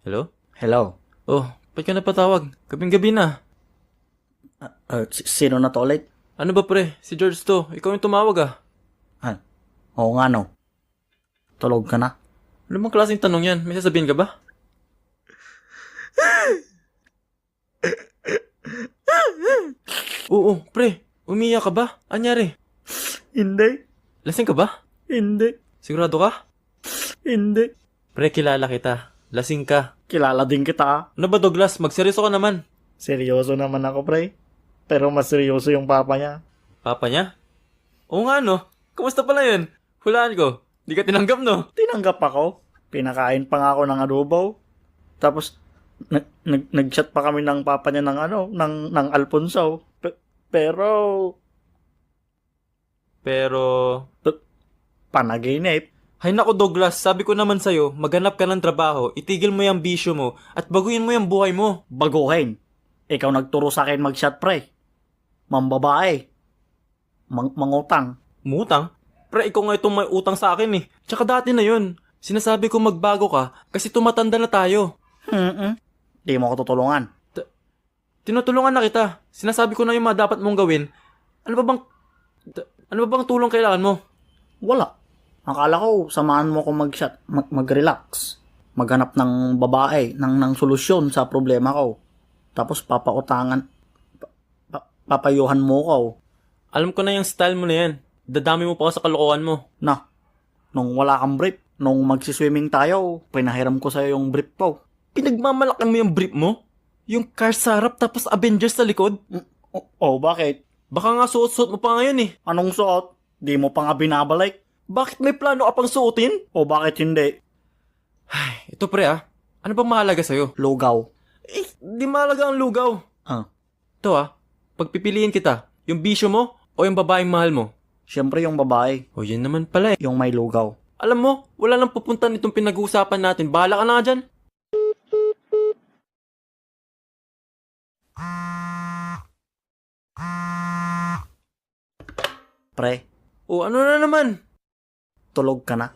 Hello? Hello. Oh, ba't ka napatawag? Gabing-gabi na. Sino na to ulit? Ano ba pre? Si George to. Ikaw yung tumawag ah. Ah, oo nga no. Tulog ka na? Ano bang klaseng tanong yan? May sasabihin ka ba? Oo, pre. Umiyak ka ba? Anyari? Hindi. Lasing ka ba? Hindi. Sigurado ka? Hindi. Pre, kilala kita. Lasing ka. Kilala din kita ah. Ano ba Douglas? Magseryoso ka naman. Seryoso naman ako pre. Pero mas seryoso yung papa niya. Papa niya? Oo nga no. Kumusta pala yun? Hulaan ko. Di ka tinanggap no? Tinanggap ako. Pinakain pa nga ako ng adobo. Tapos nag-chat pa kami ng papa niya ng Alfonso. Pero panaginip. Hay nako Douglas, sabi ko naman sa'yo, maghanap ka ng trabaho, itigil mo yung bisyo mo, at baguhin mo yung buhay mo. Baguhin. Ikaw nagturo sa akin mag-chat pre. Mambabae. Mangutang. Mutang? Pre, ikaw nga itong may utang sa akin eh. Tsaka dati na yun. Sinasabi ko magbago ka kasi tumatanda na tayo. Di mo ako tutulungan. Tinutulungan na kita. Sinasabi ko na yung mga dapat mong gawin. Ano ba bang tulong kailangan mo? Wala. Akala ko, samahan mo ko mag-chat, mag-relax. Maghanap ng babae, ng solusyon sa problema ko. Tapos papayuhan mo ko. Alam ko na yung style mo na yan. Dadami mo pa ako sa kalokohan mo. Na, nung wala kang brief, nung magsiswimming tayo, pinahiram ko sa'yo yung brief ko. Pinagmamalakan mo yung brief mo? Yung car sa harap tapos Avengers sa likod? Bakit? Baka nga suot-suot mo pa ngayon eh. Anong suot? Di mo pa nga binabalik? Bakit may plano ka pang suotin? O bakit hindi? Ito pre ah. Ano bang mahalaga sa'yo? Lugaw. Di mahalaga ang lugaw. Ah, Ito ah. Pagpipiliin kita, yung bisyo mo o yung babaeng mahal mo? syempre yung babae, O yun naman pala eh. yung may lugaw. Alam mo, wala nang pupunta nitong pinag-uusapan natin. Bahala ka na nga dyan. Pre, O ano na naman? tulog ka na.